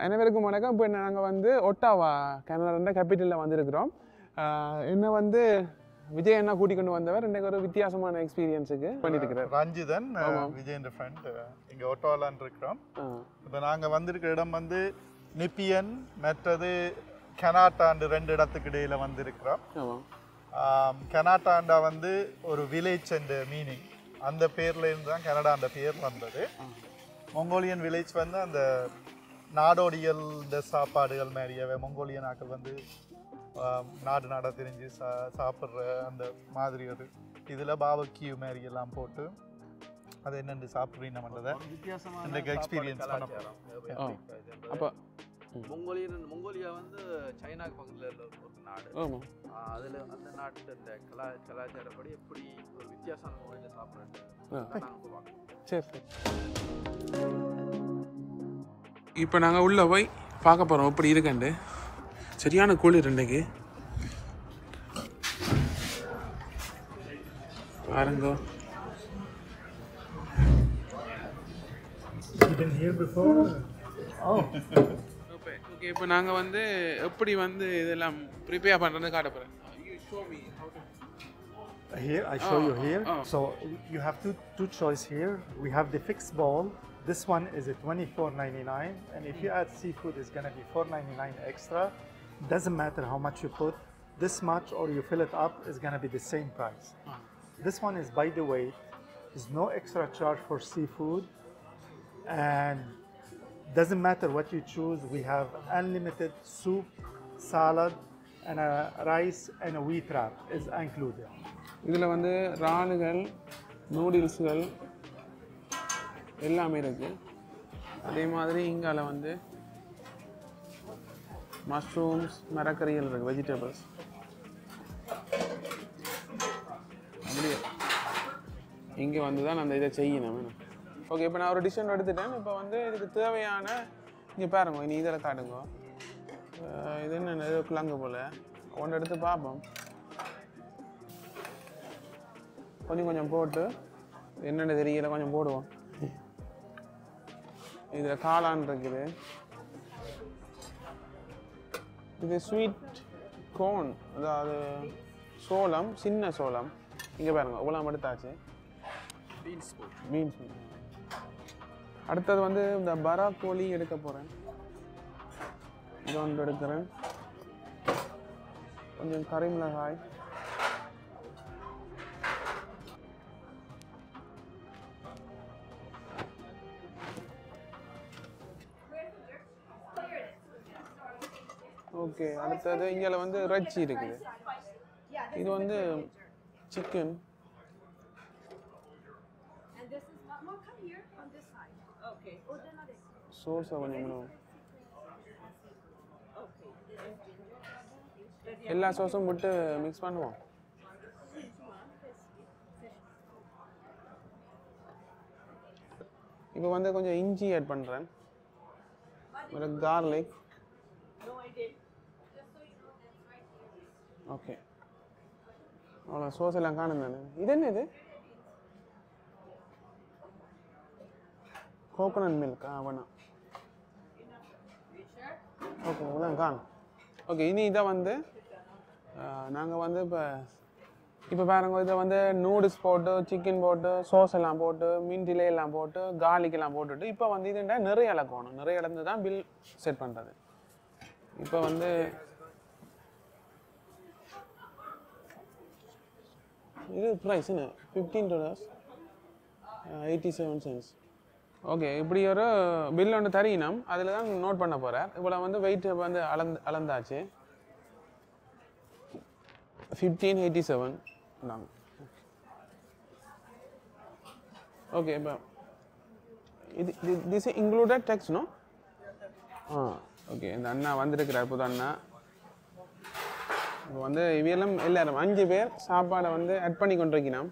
அனைவருக்கும் வணக்கம். இப்போ நாங்கள் வந்து ஒட்டாவா கனடா கேபிட்டலில் வந்திருக்கிறோம். என்ன வந்து விஜய் என்ன கூட்டிக் கொண்டு வந்தவர் இன்றைக்கு ஒரு வித்தியாசமான எக்ஸ்பீரியன்ஸுக்கு பண்ணியிருக்கிறார். ரஞ்சிதன் விஜய் ஃப்ரெண்ட் இங்கே ஒட்டாவாலான் இருக்கிறோம். இப்போ நாங்கள் வந்திருக்கிற இடம் வந்து நிப்பியன் மற்றது கனாட்டாண்டு ரெண்டு இடத்துக்கு இடையில் வந்திருக்கிறோம். கனாட்டாண்டா வந்து ஒரு வில்லேஜ் அண்ட் மீனிங் அந்த பேரில் இருந்து தான் கனடா அந்த பேர் வந்தது. மொங்கோலியன் வில்லேஜ் வந்து அந்த நாடோடியல் இந்த சாப்பாடுகள் மாதிரியாவே மொங்கோலியன் ஆக்கள் வந்து நாடு நாடாக தெரிஞ்சு சாப்பிட்ற அந்த மாதிரி ஒரு இதில் பாபக்யூ மாதிரி எல்லாம் போட்டு அதை என்னென்று சாப்பிட்றீங்க பண்ணுறதை வித்தியாசமான எக்ஸ்பீரியன்ஸ் பண்ண போகிறோம். அப்போ மொங்கோலியா வந்து சைனாக்கு பக்கத்தில் ஒரு நாடு. அதில் அந்த நாட்டு இந்த கலாச்சாரப்படி எப்படி ஒரு வித்தியாசமான முறையில் சாப்பிட்றது நாங்கள் பார்க்கணும். சரி, இப்போ நாங்கள் உள்ளே போய் பார்க்க போகிறோம் எப்படி இருக்குண்டு. சரியான குளிர் இன்றைக்கு பாருங்க. ஓகே, இப்போ நாங்கள் வந்து எப்படி வந்து இதெல்லாம் ப்ரிப்பேர் பண்ணுறதுன்னு காட்ட போகிறேன். Here, I show you here. So you have two choice here. We have the fixed bowl. This one is at $24.99, and if you add seafood, it's going to be $4.99 extra. Doesn't matter how much you put, this much or you fill it up is going to be the same price. This one is by the weight. There's no extra charge for seafood, and doesn't matter what you choose. We have unlimited soup, salad, and a rice and a wheat wrap is included. இதில் வந்து இறாலுகள், நூடுல்ஸ்கள் எல்லாமே இருக்குது. அதே மாதிரி இங்கால வந்து mushrooms, மரக்கறிகள் இருக்குது, vegetables. அப்படியே இங்கே வந்து தான் அந்த இதை செய்யணும். ஓகே, இப்போ நான் ஒரு டிஷன் எடுத்துட்டேன். இப்போ வந்து இதுக்கு தேவையான இங்கே பாருங்க, இனி இதில் காட்டுங்க. இது என்ன குழங்கு போல் ஒன்று எடுத்து பார்ப்போம். கொஞ்சம் கொஞ்சம் போட்டு என்னென்ன தெரியல கொஞ்சம் போடுவோம். இதில் காளான் இருக்குது. இது ஸ்வீட் கோன், அதாவது சோளம், சின்ன சோளம். இங்கே பாருங்க இவ்வளோ எடுத்தாச்சு. பீன்ஸ். அடுத்தது வந்து இந்த பராக்கோலி எடுக்க போகிறேன். இது ஒன்று எடுக்கிறேன். கொஞ்சம் கறிமிளகாய், ஓகே. அடுத்தது இங்கே வந்து இறைச்சி இருக்குது. இது வந்து சிக்கன். சோஸை கொஞ்சம் எல்லா சோஸும் விட்டு மிக்ஸ் பண்ணுவோம். இப்போ வந்து கொஞ்சம் இஞ்சி ஆட் பண்ணுறேன், ஒரு கார்லிக். ஓகே, அவ்வளோ சோஸ் எல்லாம் காணும். நான் இது என்ன, இது கோகோனட் மில்கா? வேணாம். ஓகே, இவ்வளோ காணும். ஓகே, இனி இதை வந்து நாங்கள் வந்து இப்போ பாருங்க, இதை வந்து நூடுல்ஸ் போட்டு, சிக்கன் போட்டு, சோஸ் எல்லாம் போட்டு, மின்டிலே எல்லாம் போட்டு, கார்லிக் எல்லாம் போட்டுட்டு இப்போ வந்து இதுண்டா நிறைய இலக்கணும். நிறைய இடந்து தான் பில் செட் பண்ணுறது. இப்போ வந்து இது ப்ரைஸ் என்ன, $15.87. ஓகே, இப்படி ஒரு பில் ஒன்று தரீனம், அதில் தான் நோட் பண்ண போகிறார். இவ்வளோ வந்து வெயிட் வந்து அளந்தாச்சு. 1587 நாங்கள். ஓகே, இப்போ இது this included tax no? Okay, இந்த அண்ணா வந்திருக்கிறார், புது அண்ணா. இப்போ வந்து இவையெல்லாம் எல்லாரும் 5 பேர் சாப்பாடை வந்து ஆட் பண்ணி கொண்டிருக்கணும்.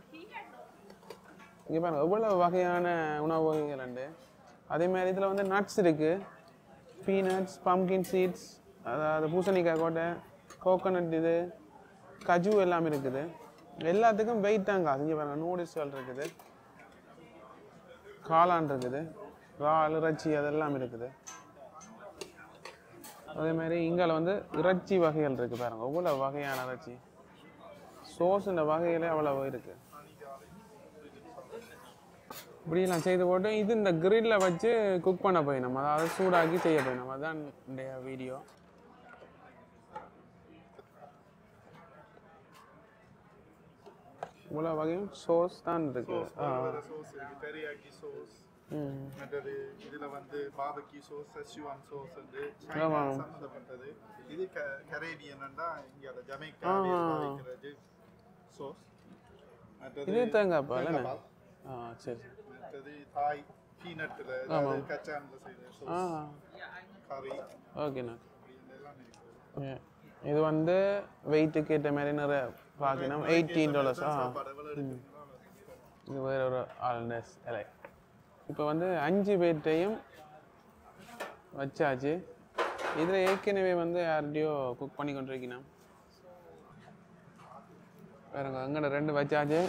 இங்கே பாருங்க எவ்வளோ வகையான உணவு வகைகள் உண்டு. அதே மாதிரி இதில் வந்து நட்ஸ் இருக்குது, பீனட்ஸ், பம்கின் சீட்ஸ், அதாவது பூசணிக்காய் கோட்டை, கோகோனட், இது கஜு எல்லாமே இருக்குது. எல்லாத்துக்கும் வெயிட் தாங்க. இங்கே பாருங்கள் நூடுல்ஸ்கள் இருக்குது, காளான் இருக்குது, இறால், இறைச்சி அதெல்லாம் இருக்குது. அதே மாதிரி இங்கால வந்து இறைச்சி வகைகள் இருக்குது பாருங்க, எவ்வளோ வகையான இறைச்சி. சோஸுன்ற வகையிலே அவ்வளோ இருக்குது. இப்படியெல்லாம் செய்து போட்டு இது இந்த கிரில்ல வச்சு குக் பண்ண போயிடும், அதாவது சூடாக்கி செய்ய போயிடும். அதுதான் இந்த வீடியோ. இவ்வளோ வகையும் சோஸ் தான் இருக்கு. சோஸ் இருக்கு, டெரியாக்கி சோஸ், மற்றது இதில் வந்து பாபக்கி சோஸ், செச்சுவான் சோஸ் வந்து சம்மந்தப்பட்டது. இது கரேபியன்டா இங்கே அதை ஜமைக்கா வைக்கிறது சோஸ். இது தேங்காய் பால். சரி. மற்றது தாய் பீனட்டில் கச்சானில் செய்த சோஸ், கறி. ஓகேண்ணா. இது வந்து வெயிட்டுக்கு ஏற்ற மாதிரி நிறைய பார்க்கணும். $18. இது வேற ஒரு ஆல்னஸ் இலை. இப்போ வந்து 5 பேர்ட்டையும் வச்சாச்சு. இதில் ஏற்கனவே வந்து யார்கிட்டையோ குக் பண்ணி கொண்டிருக்கணும். வேறுங்க அங்கே 2 வச்சாச்சு.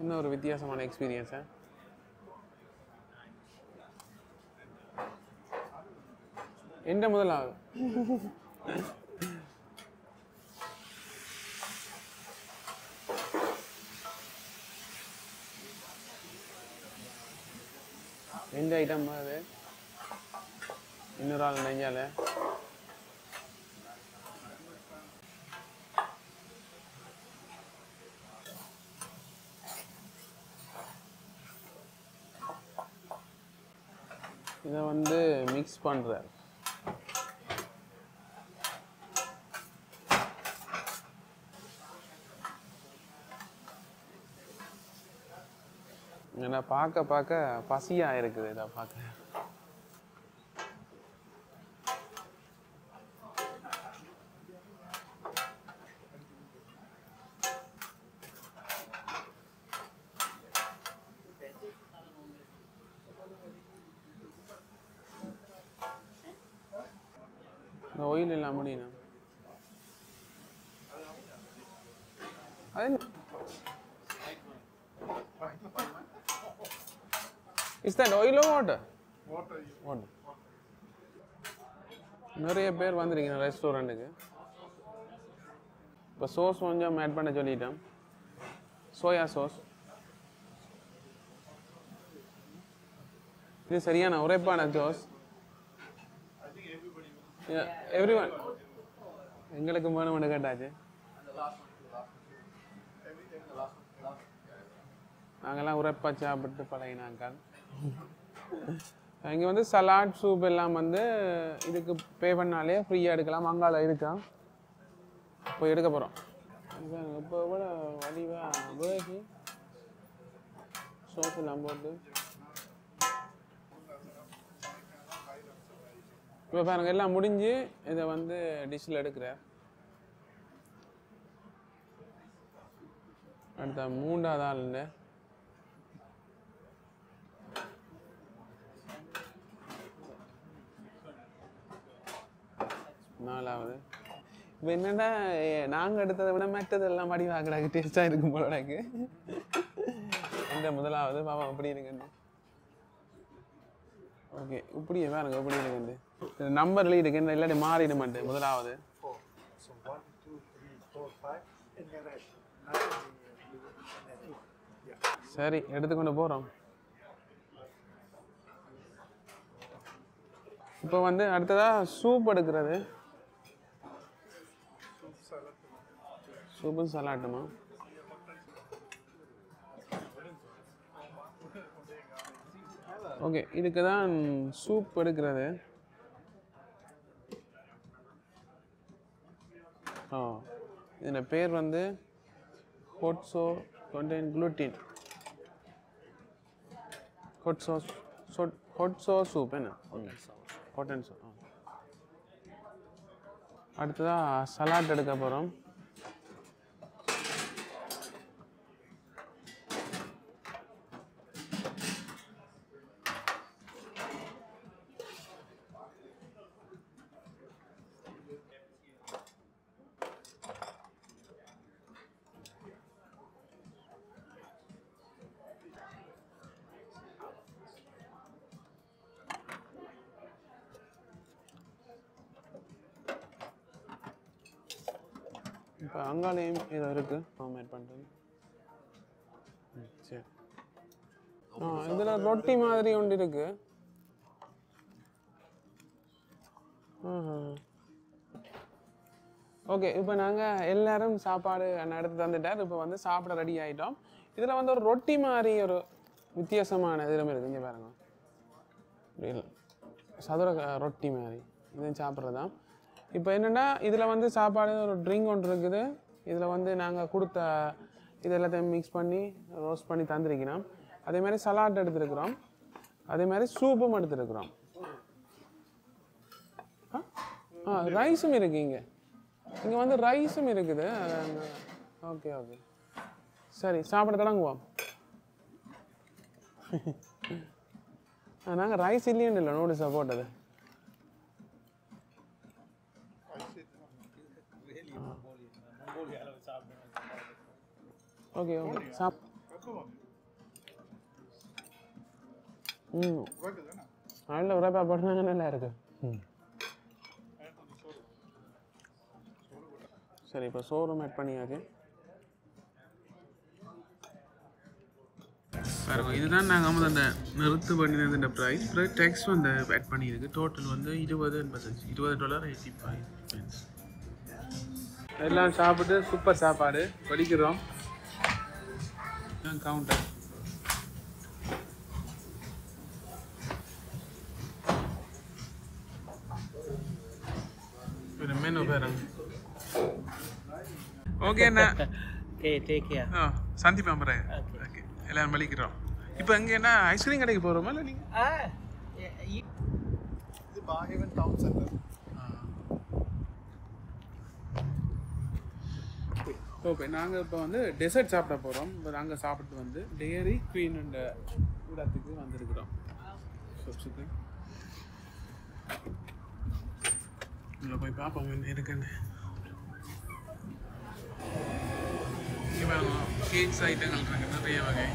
இன்னும் ஒரு வித்தியாசமான எக்ஸ்பீரியன்ஸை. எந்த முதலாவது எந்த ஐட்டம் அது இன்னொரு ஆள் நெஞ்சால இதை வந்து மிக்ஸ் பண்ணுறார். ஏன்னா பார்க்க பார்க்க பசியாக இருக்குது இதை பார்க்க. இந்த ஆயில் எல்லாம் முடியும். அது Is that oil or water? Water. நிறைய பேர் வந்துருக்கீங்க ரெஸ்டாரண்ட்டுக்கு. இப்போ சோஸ் கொஞ்சம் ஆட் பண்ண சொல்லிட்டேன். Soya sous. இது சரியான உரைப்பான சோஸ். எவ்ரிவன் எங்களுக்கு வேணும்னு கேட்டாச்சு. நாங்கள்லாம் உரைப்பா சாப்பிட்டு பழகினாங்க. இங்கே வந்து சலாட் சூப் எல்லாம் வந்து இதுக்கு பே பண்ணாலே ஃப்ரீயாக எடுக்கலாம். மங்காள இருக்கா போய் எடுக்க போகிறோம். இப்போ கூட வடிவாக வேகி சோஸ் எல்லாம் போட்டு இப்போ பாருங்க எல்லாம் முடிஞ்சு இதை வந்து டிஷ்ஷில் எடுக்கிறேன். அடுத்த 3வது ஆளுங்க 4வது. இப்போ என்னென்னா நாங்கள் எடுத்ததை விட மற்றதெல்லாம் மடி வாங்கடாக்கு டேஸ்ட்டாக இருக்கும் போல எனக்கு. இந்த 1வது பாப்பா எப்படி இருக்குன்னு. ஓகே இப்படியே பாருங்க எப்படி இருக்குன்னு. நம்பர்ல இருக்கு என்ன இல்லாட்டி மாறிட மாட்டேன். 1வது சரி எடுத்துக்கொண்டு போகிறோம். இப்போ வந்து அடுத்ததாக சூப் எடுக்கிறது. சூப்பும் சலாட்டுமா? ஓகே இதுக்கு தான் சூப் எடுக்கிறது. இதோட பேர் வந்து ஹொட்ஸோ contain gluten. ஹொட்ஸோ சூப் என்ன? Hot soup. அடுத்ததாக சலாட் எடுக்க போகிறோம். இப்போ அங்காலையும் ஏதோ இருக்குது ஆட் பண்ணுறது. சரி இதில் ரொட்டி மாதிரி ஒன்று இருக்குது. ஓகே இப்போ நாங்கள் எல்லோரும் சாப்பாடு எடுத்து தந்துட்டார். இப்போ வந்து சாப்பிட ரெடி ஆகிட்டோம். இதில் வந்து ஒரு ரொட்டி மாதிரி ஒரு வித்தியாசமான இதில் இருக்குது. இங்கே பாருங்க சதுர ரொட்டி மாதிரி இது சாப்பிட்றது தான். இப்போ என்னென்னா இதில் வந்து சாப்பாடு ஒரு ட்ரிங்க் ஒன்று இருக்குது. இதில் வந்து நாங்கள் கொடுத்த இது எல்லாத்தையும் மிக்ஸ் பண்ணி ரோஸ்ட் பண்ணி தந்துருக்கிறோம். அதே மாதிரி சலாட் எடுத்துருக்குறோம். அதே மாதிரி சூப்பும் எடுத்துருக்குறோம். ரைஸும் இருக்குது இங்கே. இங்கே வந்து ரைஸும் இருக்குது. ஓகே ஓகே சரி சாப்பிட தொடங்குவோம். நாங்கள் ரைஸ் இல்லைன்னு இல்லை நூடுல்ஸை போட்டது. ஓகே ஓகே நல்ல உரைப்பா போட்டாங்க நல்லா இருக்கு. சரி இப்போ சோறும் ஆட் பண்ணியாச்சு. பாருங்க இதுதான் நாங்கள் வந்து அந்த நிறுத்து பண்ணினது இந்த ப்ரைஸ் டேக்ஸ் வந்து ஆட் பண்ணியிருக்கு. டோட்டல் வந்து $20.85. எல்லாம் சாப்பிட்டு சூப்பர் சாப்பாடு படிக்கிறோம். கவுண்டர் மெனு பாருங்க. ஓகே அண்ணா சந்திப்பா போகிறேன். ஓகே எல்லாரும் வலிக்கிறோம். இப்போ எங்கே என்ன ஐஸ்கிரீம் கடைக்கு போகிறோமா இல்லை நீங்கள்? இது பாகேவன் டவுன் சென்டர். ஓகே நாங்கள் இப்போ வந்து டெசர்ட் சாப்பிட போகிறோம். இப்போ நாங்கள் சாப்பிட்டு வந்து டெய்ரி குவீன் என்ற இடத்துக்கு வந்திருக்கிறோம். ஷாப்ஸுக்கு உள்ள போய் பார்ப்போம் என்ன இருக்குன்னு. இங்கே கேக்ஸ் ஐட்டங்கள் இருக்குது நிறைய வகை.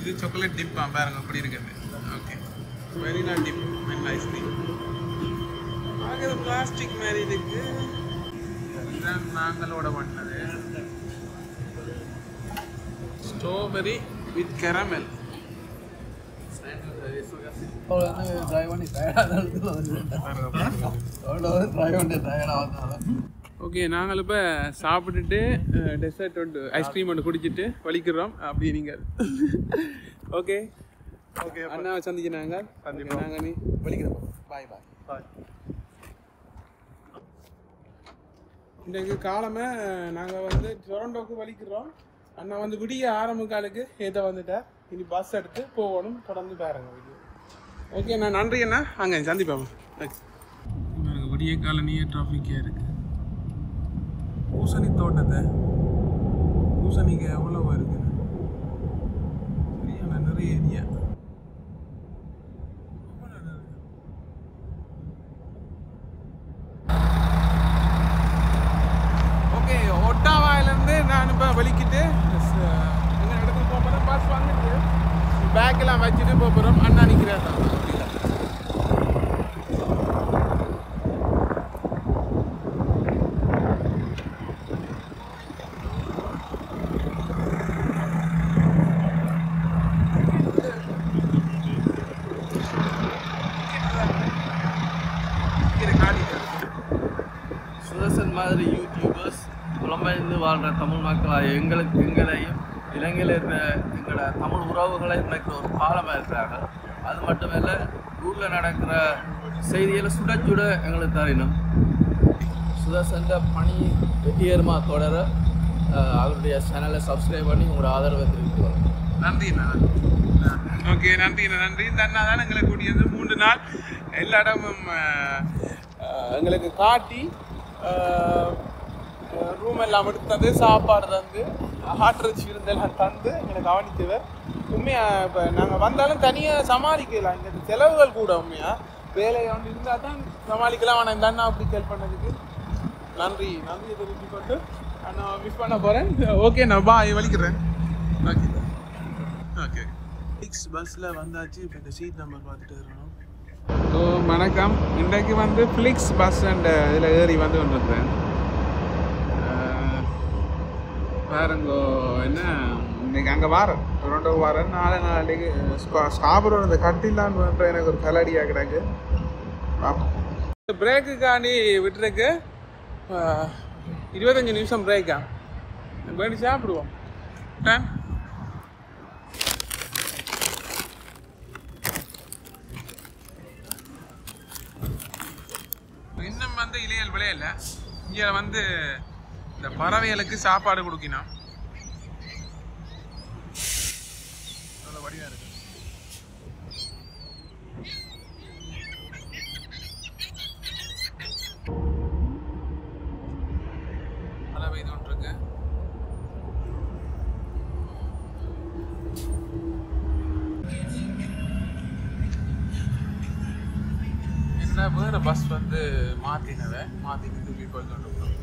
இது சாக்லேட் டிப் பாருங்க அப்படி இருக்குது. ஓகே வெரினா டிப் வெனிலா ஐஸ்கிரீம். ஆக பிளாஸ்டிக் மாதிரி இருக்கு. இதுதான் நாங்களோட பண்ணது ஸ்ட்ராபெரி வித் கேரமல். ஓகே நாங்கள் இப்போ சாப்பிட்டுட்டு டெசர்ட் ஒன்று ஐஸ்கிரீம் ஒன்று குடிச்சிட்டு வலிக்கிறோம் அப்படி நீங்கள். ஓகே ஓகே அண்ணாவை சந்திச்சு நாங்கள் நீ வலிக்கிறோம். பாய் பாய் பாய். இன்றைக்கு காலமே நாங்கள் வந்து டொரண்டோக்கு வலிக்கிறோம். அண்ணா வந்து விடிய ஆரம்பிக்காலுக்கு ஏற்ற வந்துட்டார். இனி பஸ் எடுத்து போகணும். தொடர்ந்து பாருங்க வீடியோ. ஓகே அண்ணா நன்றி அண்ணா. அங்கே சந்திப்போம். விடிய காலனியே டிராஃபிக்காக இருக்குது. பூசணி தோட்டத்தை பூசணிக்கு எவ்வளோ இருக்குது சரியான நிறைய ஏரியா. ஓகே ஒட்டாவாயிலேருந்து நான் இப்போ வலிக்கிட்டு எங்கள் இடத்துக்கு போக போகிறேன். பஸ் வந்துட்டு பேக்கெல்லாம் வச்சுட்டு போக போகிறோம். அண்ணா நிற்கிறேன் தான். சுதர்சன் மாதிரி யூடியூபர்ஸ் புலம்பெயர்ந்து வாழ்கிற தமிழ் மக்களாக எங்களையும் இலங்கையில் இருக்கிற எங்களோட தமிழ் உறவுகளை நினைக்கிற ஒரு பாலமாக இருக்கிறாங்க. அது மட்டும் இல்லை ஊரில் நடக்கிற செய்திகளை சுட சுட எங்களுக்கு தரணும். சுதர்சன் பணி வெற்றிகரமாக தொடர அவருடைய சேனலை சப்ஸ்கிரைப் பண்ணி உங்களோட ஆதரவை தெரிவித்துக்கணும். நன்றிண்ணா. ஓகே நன்றிண்ணா. நன்றி. இந்த அண்ணா தான் எங்களை கூட்டியது 3 நாள் எல்லா இடமும் எங்களுக்கு காட்டி ரூம் எல்லாம் எடுத்து தந்து சாப்பாடு தந்து ஆட்ரச்சி விருந்தெல்லாம் தந்து எங்களை கவனித்தவர். உண்மையாக இப்போ நாங்கள் வந்தாலும் தனியாக சமாளிக்கலாம். இங்கே செலவுகள் கூட உண்மையாக வேலை ஒன்று இருந்தால் தான் சமாளிக்கலாம். ஆனால் இந்த அண்ணா அப்படி ஹெல்ப் பண்ணதுக்கு நன்றி தெரிவித்து கொண்டு நான் மிஸ் பண்ண போகிறேன். ஓகே நான் பாய் வலிக்கிறேன். ஓகே ஓகே 6 பஸ்ஸில் வந்தாச்சு. இப்போ இந்த சீட் நம்பர் பார்த்துட்டு இருக்கணும். ஸோ வணக்கம். இன்றைக்கு வந்து ஃப்ளிக்ஸ் பஸ் அண்ட் இதில் ஏறி வந்து கொண்டிருக்கிறேன். பாருங்கோ என்ன இன்னைக்கு அங்கே வாரேன், டொரண்டோ வாரேன். நாளைக்கு ஸ்காபரோட இந்த கட்டிலான்னு எனக்கு ஒரு கலடியாக கிடக்கு. பிரேக்குக்காண்டி விட்டுருக்கு 25 நிமிஷம் பிரேக்கா வேண்டி சாப்பிடுவோம். இன்னும் வந்து இலையல் விளையல. இங்கே வந்து இந்த பறவைகளுக்கு சாப்பாடு கொடுக்கணும். நல்ல வடிவா இருக்கு. மழை பெய்து கொண்டிருக்கு. என்ன வேற பஸ் வந்து மாத்தினவ மாத்திட்டு திருப்பி போய் கொண்டு